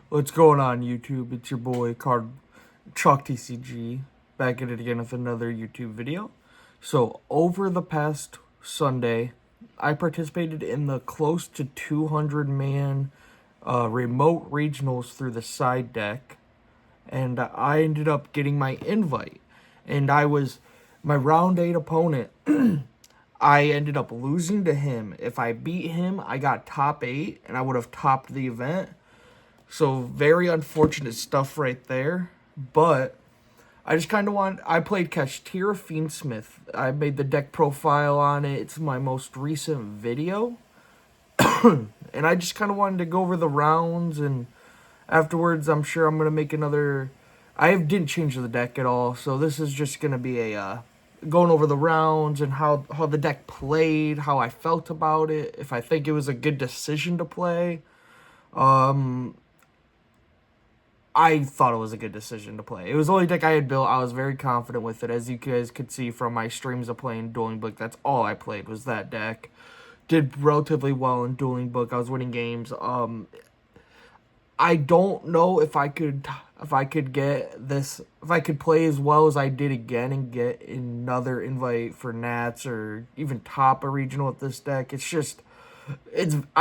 What's going on, YouTube? It's your boy Card Chalk TCG back at it again with another YouTube video. So over the past Sunday, I participated in the close to 200-man remote regionals through the side deck, and I ended up getting my invite. And I was my round 8 opponent. I ended up losing to him. If I beat him, I got top 8, and I would have topped the event. So very unfortunate stuff right there. But I just kind of I played Kashtira Fiendsmith. I made the deck profile on it. It's my most recent video. And I just kind of wanted to go over the rounds. And afterwards, I'm sure I'm going to make another... I didn't change the deck at all. So this is just going to be a... going over the rounds and how the deck played, how I felt about it, if I think it was a good decision to play. I thought it was a good decision to play. It was the only deck I had built. I was very confident with it. As you guys could see from my streams of playing Dueling Book, that's all I played was that deck. Did relatively well in Dueling Book. I was winning games. I don't know if I could get this, if I could play as well as I did again and get another invite for Nats or even top a regional with this deck. I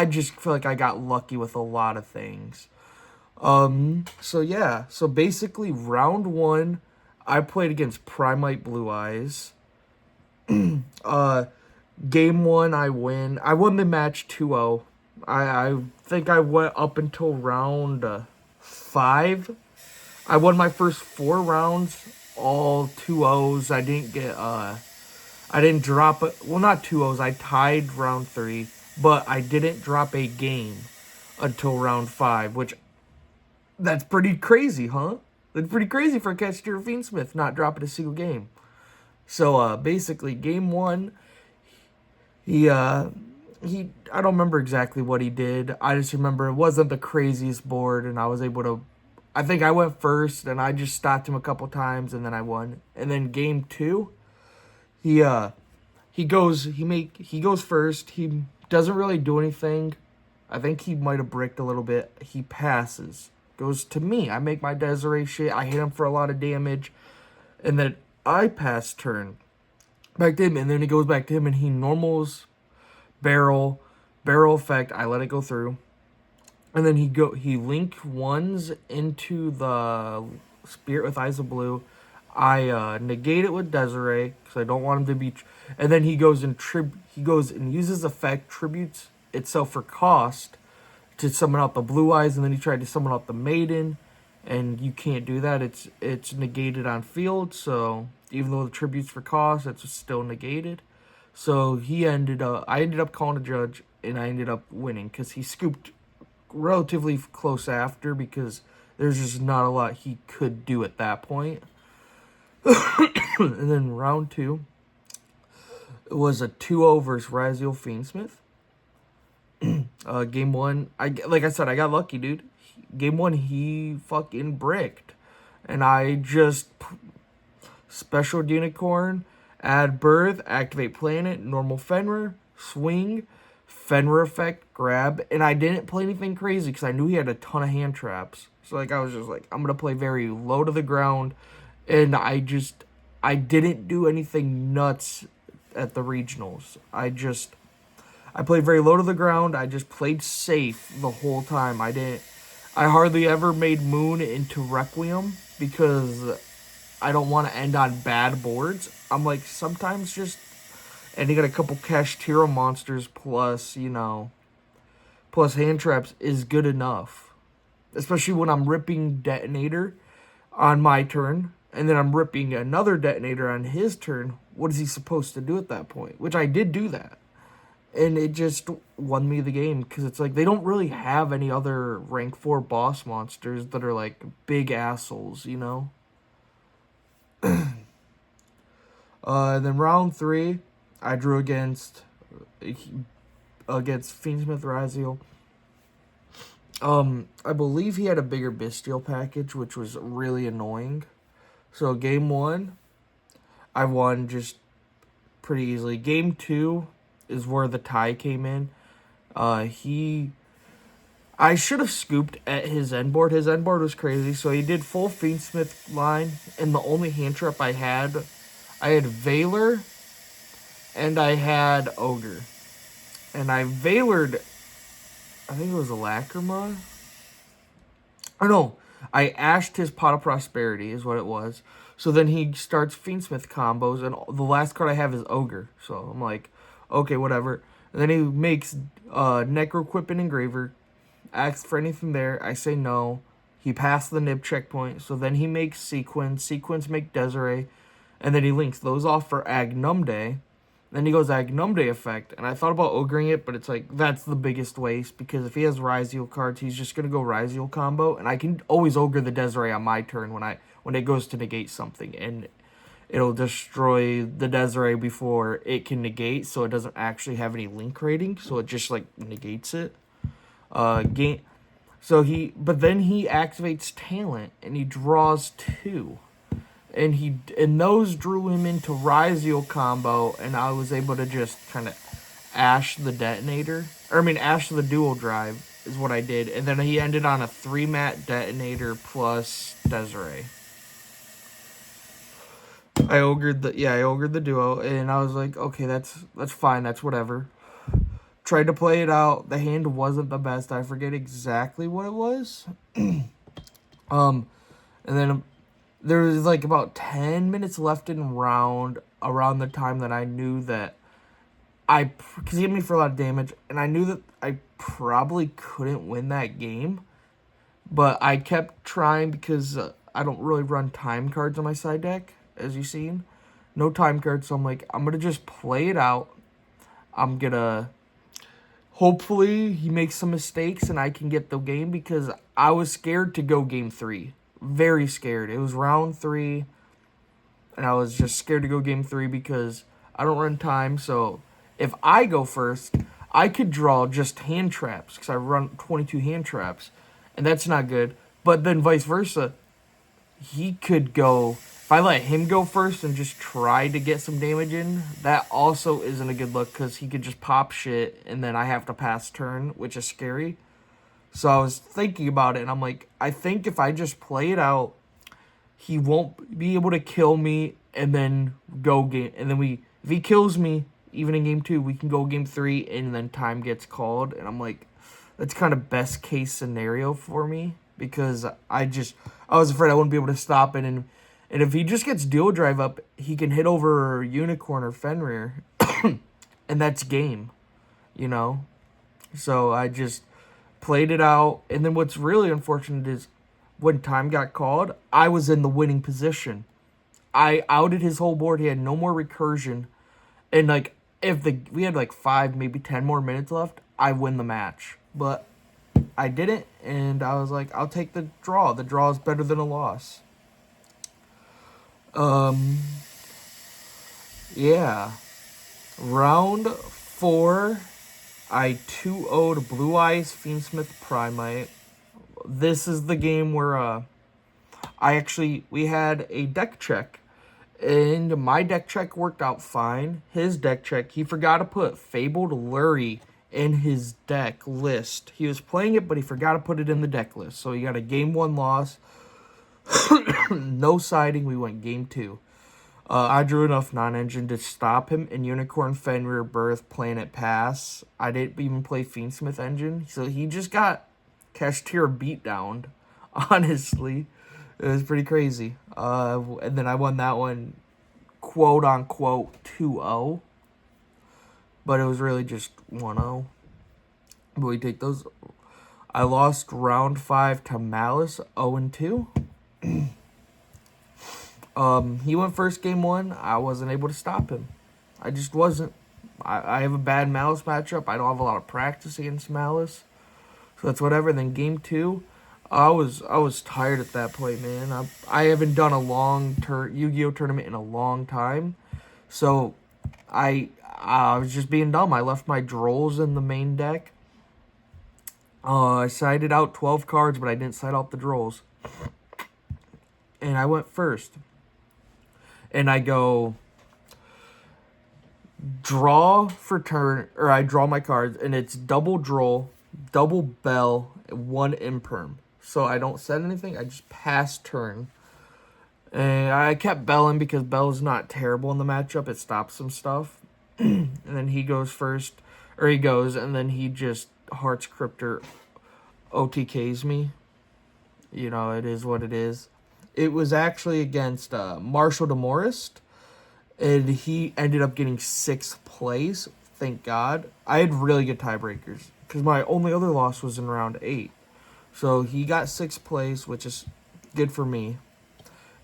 just feel like I got lucky with a lot of things. So yeah, so basically round 1, I played against Primite Blue Eyes. Game 1, I win. I won the match 2-0. I think I went up until round 5. I won my first 4 rounds, all 2-0s. I didn't drop it. Well, not 2-0s. I tied round 3, but I didn't drop a game until round 5, which that's pretty crazy, huh? That's pretty crazy for Kashtira Fiendsmith not dropping a single game. So basically, game 1, he I don't remember exactly what he did. I just remember it wasn't the craziest board, and I was able to. I think I went first, and I just stopped him a couple times, and then I won. And then game 2, he goes first. He doesn't really do anything. I think he might have bricked a little bit. He passes. Goes to me. I make my Desiree shit. I hit him for a lot of damage. And then I pass turn back to him. And then he goes back to him and he normals barrel effect. I let it go through. And then he link ones into the Spirit with Eyes of Blue. I negate it with Desiree because I don't want him to be. And then he goes and uses effect, tributes itself for cost to summon out the Blue Eyes, and then he tried to summon out the Maiden, and you can't do that. It's negated on field, so even though the tribute's for cost, it's still negated. So I ended up calling a judge, and I ended up winning because he scooped relatively close after because there's just not a lot he could do at that point. And then round 2, it was a 2-0 versus Raziel Fiendsmith. Game 1, like I said, I got lucky, dude. Game 1, he fucking bricked. And I just special unicorn, add birth, activate planet, normal Fenrir, swing, Fenrir effect, grab. And I didn't play anything crazy because I knew he had a ton of hand traps. So like I was just like, I'm gonna play very low to the ground. And I didn't do anything nuts at the regionals. I played very low to the ground. I just played safe the whole time. I hardly ever made Moon into Requiem because I don't want to end on bad boards. I'm like, sometimes just ending at a couple Kashtira monsters plus hand traps is good enough. Especially when I'm ripping Detonator on my turn, and then I'm ripping another Detonator on his turn. What is he supposed to do at that point? Which I did do that. And it just won me the game because it's like they don't really have any other rank 4 boss monsters that are like big assholes, you know? Then round 3, I drew against Fiendsmith Raziel. I believe he had a bigger Bestial package, which was really annoying. So game 1, I won just pretty easily. Game 2 is where the tie came in. He I should have scooped at his end board. His end board was crazy. So he did full Fiendsmith line, and the only hand trap I had Valor, and I had Ogre. And I Valored, I think it was a Lacrima. Or no, I ashed his Pot of Prosperity is what it was. So then he starts Fiendsmith combos, and the last card I have is Ogre. So I'm like, okay, whatever. And then he makes Necroquip and Engraver, asks for anything there. I say no. He passed the nib checkpoint, so then he makes Sequence make Desiree, and then he links those off for Agnumde. Then he goes Agnumde effect, and I thought about ogring it, but it's like, that's the biggest waste, because if he has Ryzeal cards, he's just going to go Ryzeal combo, and I can always ogre the Desiree on my turn when it goes to negate something, and it'll destroy the Desiree before it can negate, so it doesn't actually have any link rating, so it just, like, negates it. But then he activates Talent, and he draws 2. And those drew him into Ryzeal combo, and I was able to just kind of ash the detonator. Ash the dual drive is what I did. And then he ended on a 3-mat detonator plus Desiree. I ogred the duo, and I was like, okay, that's fine, that's whatever. Tried to play it out. The hand wasn't the best. I forget exactly what it was. And then there was like about 10 minutes left in round, around the time that I knew that because he hit me for a lot of damage, and I knew that I probably couldn't win that game, but I kept trying because I don't really run time cards on my side deck, as you've seen. No time cards, so I'm like, I'm going to just play it out. I'm going to, hopefully he makes some mistakes and I can get the game, because I was scared to go game 3. Very scared. It was round 3, and I was just scared to go game 3 because I don't run time, so if I go first, I could draw just hand traps, because I run 22 hand traps, and that's not good. But then vice versa, he could go, if I let him go first and just try to get some damage in, that also isn't a good look, because he could just pop shit, and then I have to pass turn, which is scary. So I was thinking about it, and I'm like, I think if I just play it out, he won't be able to kill me, and then go game. And then if he kills me, even in game 2, we can go game 3, and then time gets called. And I'm like, that's kind of best case scenario for me, because I was afraid I wouldn't be able to stop it. And if he just gets dual drive up, he can hit over Unicorn or Fenrir, and that's game, So I just played it out, and then what's really unfortunate is when time got called, I was in the winning position. I outed his whole board. He had no more recursion, and like we had like 5, maybe 10 more minutes left, I win the match. But I didn't, and I was like, I'll take the draw. The draw is better than a loss. Yeah. Round 4. I 2-0'd Blue Eyes Fiendsmith Primite. This is the game where we had a deck check, and my deck check worked out fine. His deck check, he forgot to put Fabled Lurie in his deck list. He was playing it, but he forgot to put it in the deck list. So he got a game 1 loss. No siding, we went game 2. I drew enough non-engine to stop him in Unicorn, Fenrir, Birth, Planet, Pass. I didn't even play Fiendsmith Engine, so he just got Kashtira beat down, honestly. It was pretty crazy. And then I won that one, quote-unquote, 2-0. But it was really just 1-0. But we take those. I lost round 5 to Malice, 0-2. He went first game 1. I wasn't able to stop him. I just wasn't. I have a bad Malice matchup. I don't have a lot of practice against Malice. So that's whatever. Then game 2, I was tired at that point, man. I haven't done a long Yu-Gi-Oh tournament in a long time. So I was just being dumb. I left my Drolls in the main deck. I sided out 12 cards, but I didn't side out the Drolls. And I went first. And I go draw for turn, or I draw my cards, and it's double Droll, double Bell, one imperm. So I don't set anything, I just pass turn. And I kept Bellin because Bell's not terrible in the matchup. It stops some stuff. And then he goes first. Or he goes, and then he just Hearts Cryptor OTKs me. You know, it is what it is. It was actually against Marshall DeMorist. And he ended up getting 6th place. Thank God. I had really good tiebreakers. Because my only other loss was in round 8. So he got 6th place, which is good for me.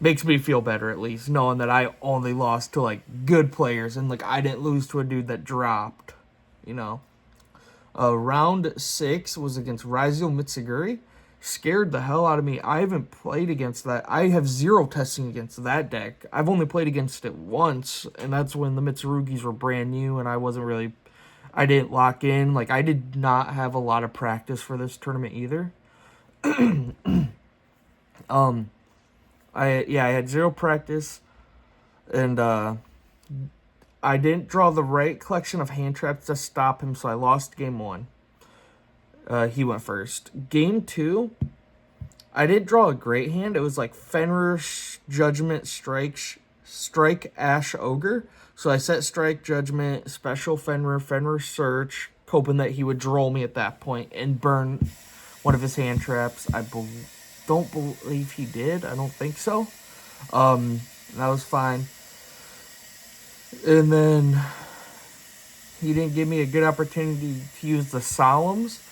Makes me feel better, at least, knowing that I only lost to, like, good players. And, like, I didn't lose to a dude that dropped, you know. Round 6 was against Raizio Mitsuguri. Scared the hell out of me. I haven't played against that. I have 0 testing against that deck. I've only played against it once, and that's when the Mitsurugis were brand new, and I didn't lock in. Like, I did not have a lot of practice for this tournament either. I had 0 practice, and I didn't draw the right collection of hand traps to stop him, so I lost game 1. He went first. Game 2, I didn't draw a great hand. It was like Fenrir, Judgment, Strike, Ash, Ogre. So I set Strike, Judgment, Special Fenrir, Search, hoping that he would droll me at that point and burn one of his hand traps. I don't believe he did. I don't think so. That was fine. And then he didn't give me a good opportunity to use the Solemns.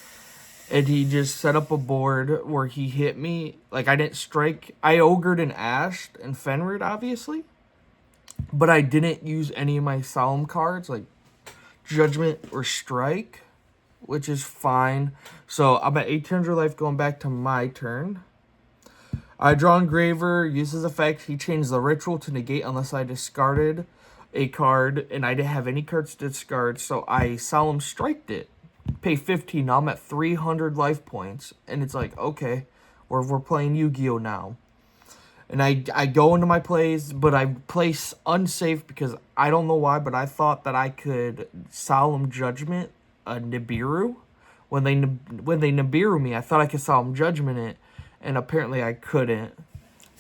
And he just set up a board where he hit me. Like, I didn't strike. I ogred and ashed and Fenrid, obviously. But I didn't use any of my Solemn cards, like Judgment or Strike, which is fine. So I'm at 1800 life going back to my turn. I draw Engraver, uses effect. He changed the ritual to negate unless I discarded a card. And I didn't have any cards to discard, so I Solemn Striked it. Pay 15. Now I'm at 300 life points. And it's like, okay, we're playing Yu-Gi-Oh! Now. And I go into my plays, but I place unsafe because I don't know why, but I thought that I could Solemn Judgment a Nibiru. When they Nibiru me, I thought I could Solemn Judgment it, and apparently I couldn't.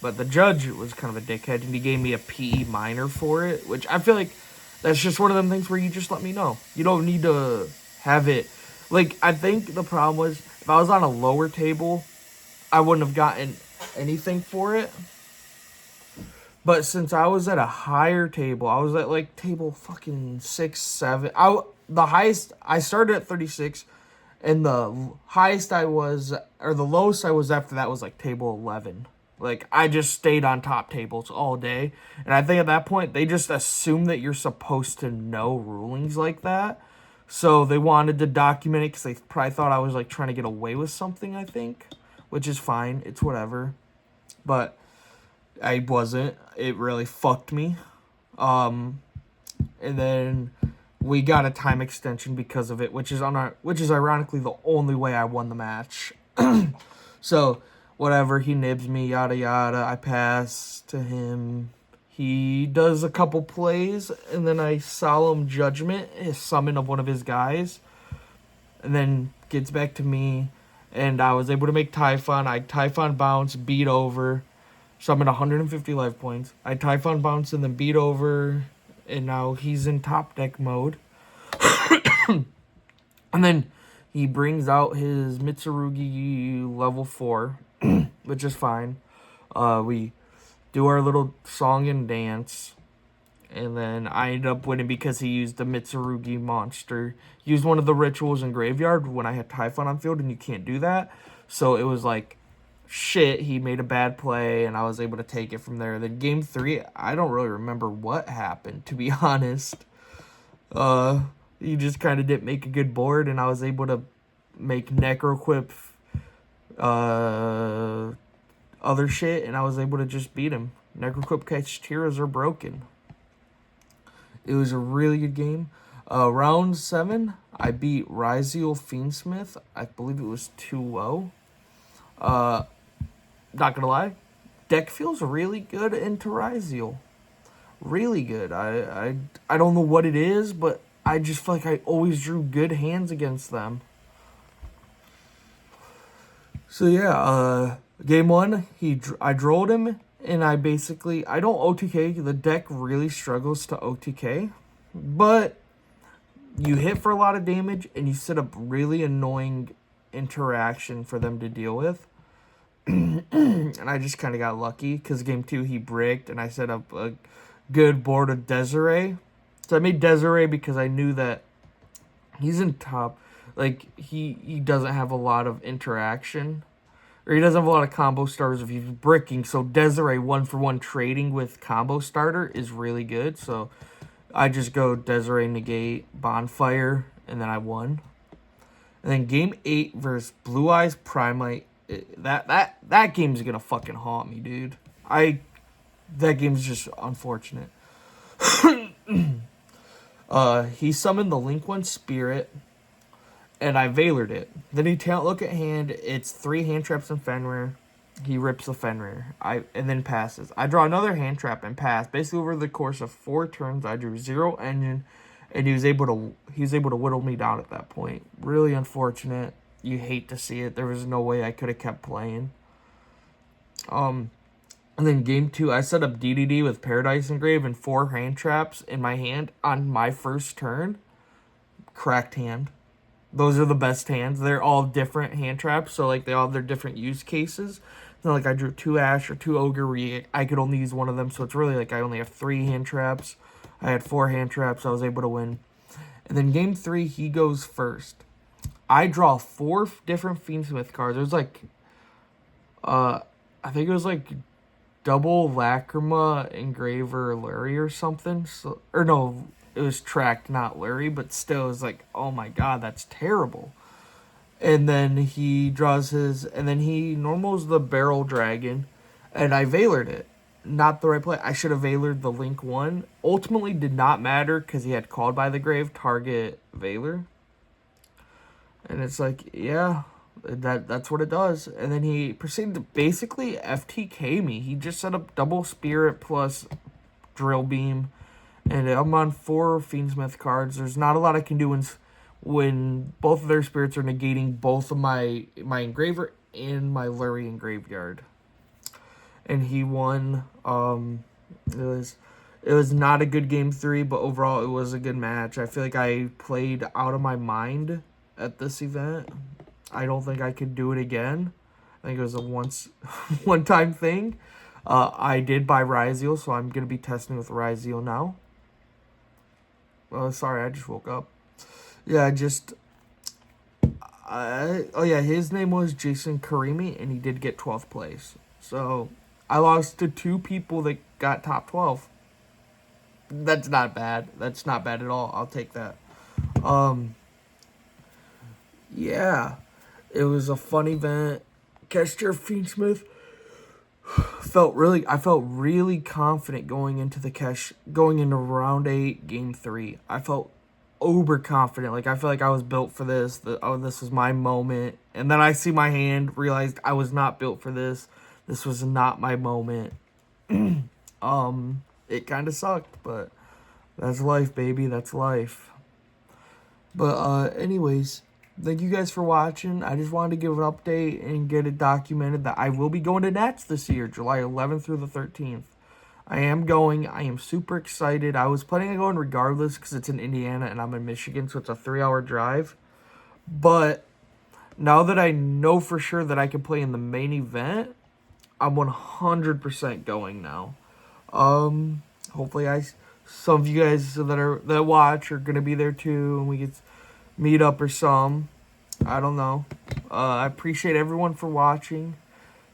But the judge was kind of a dickhead, and he gave me a PE minor for it, which I feel like that's just one of them things where you just let me know. You don't need to have it. Like, I think the problem was, if I was on a lower table, I wouldn't have gotten anything for it. But since I was at a higher table, I was at, like, table fucking 6, 7. The highest, I started at 36, and the highest I was, or the lowest I was after that was, like, table 11. Like, I just stayed on top tables all day. And I think at that point, they just assume that you're supposed to know rulings like that. So they wanted to document it because they probably thought I was, like, trying to get away with something, I think. Which is fine. It's whatever. But I wasn't. It really fucked me. And then we got a time extension because of it, which is ironically the only way I won the match. So, whatever, he nibs me, yada yada. I pass to him. He does a couple plays, and then I Solemn Judgment, his summon of one of his guys. And then gets back to me, and I was able to make Typhon. I Typhon bounce, beat over. So I'm at 150 life points. I Typhon bounce and then beat over, and now he's in top deck mode. And then he brings out his Mitsurugi level 4, which is fine. We do our little song and dance, and then I ended up winning because he used the Mitsurugi monster. He used one of the rituals in Graveyard when I had Typhon on field, and you can't do that. So it was like, shit, he made a bad play, and I was able to take it from there. Then game 3, I don't really remember what happened, to be honest. He just kind of didn't make a good board, and I was able to make Necroquip, other shit, and I was able to just beat him. Necroquip Kachiras are broken. It was a really good game. Round 7, I beat Ryziel Fiendsmith. I believe it was 2-0. Not gonna lie, deck feels really good into Ryziel. Really good. I don't know what it is, but I just feel like I always drew good hands against them. So yeah, game one, I drilled him, and I don't OTK. The deck really struggles to OTK, but you hit for a lot of damage, and you set up really annoying interaction for them to deal with. And I just kind of got lucky because game two he bricked, and I set up a good board of Desiree. So I made Desiree because I knew that he's in top. Like, he doesn't have a lot of interaction. Or he doesn't have a lot of combo starters if he's bricking. So Desiree 1-for-1 trading with combo starter is really good. So I just go Desiree negate bonfire, and then I won. And then game 8 versus Blue Eyes Primite. That game's gonna fucking haunt me, dude. That game's just unfortunate. He summoned the Link 1 Spirit, and I Veilered it. Then he talent look at hand. It's 3 hand traps and Fenrir. He rips the Fenrir. And then passes. I draw another hand trap and pass. Basically, over the course of 4 turns, I drew 0 engine, and he was able to whittle me down at that point. Really unfortunate. You hate to see it. There was no way I could have kept playing. And then game 2, I set up DDD with Paradise Engrave and 4 hand traps in my hand on my first turn. Cracked hand. Those are the best hands. They're all different hand traps, so like they all have their different use cases. So like I drew 2 Ash or 2 Ogre where I could only use one of them, so it's really like I only have 3 hand traps. I had 4 hand traps, I was able to win. And then game 3, he goes first. I draw 4 different Fiendsmith cards. It was like, I think it was like double Lacrima, Engraver, Larry or something. So, or no, it was tracked, not Larry, but still, it was like, oh my god, that's terrible. And then he draws his, and then he normals the Barrel Dragon, and I Veilered it. Not the right play. I should have Veilered the Link 1. Ultimately did not matter because he had Called by the Grave, target Veiler. And it's like, yeah, that's what it does. And then he proceeded to basically FTK me. He just set up double Spirit plus Drill Beam. And I'm on 4 Fiendsmith cards. There's not a lot I can do when both of their spirits are negating both of my Engraver and my Lurien Graveyard. And he won. It was not a good game 3, but overall it was a good match. I feel like I played out of my mind at this event. I don't think I could do it again. I think it was a one-time thing. I did buy Ryziel, so I'm going to be testing with Ryziel now. Sorry, I just woke up. Yeah, his name was Jason Karimi, and he did get 12th place. So, I lost to 2 people that got top 12. That's not bad. That's not bad at all. I'll take that. Yeah, it was a fun event. Kescher Fiendsmith I felt really confident going into round 8, game 3. I felt uber confident. Like, I feel like I was built for this. This was my moment. And then I see my hand, realized I was not built for this. This was not my moment. It kind of sucked, but that's life, baby. That's life. But anyways, thank you guys for watching. I just wanted to give an update and get it documented that I will be going to Nats this year, July 11th through the 13th. I am going. I am super excited. I was planning on going regardless because it's in Indiana and I'm in Michigan, so it's a 3-hour drive. But now that I know for sure that I can play in the main event, I'm 100% going now. Hopefully some of you guys that watch are gonna be there too, and we get meet up or some. I don't know. I appreciate everyone for watching.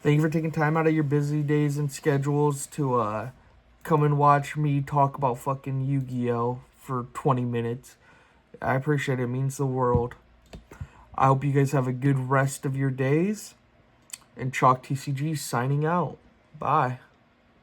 Thank you for taking time out of your busy days and schedules to come and watch me talk about fucking Yu-Gi-Oh! For 20 minutes. I appreciate it. It means the world. I hope you guys have a good rest of your days. And Chalk TCG signing out. Bye.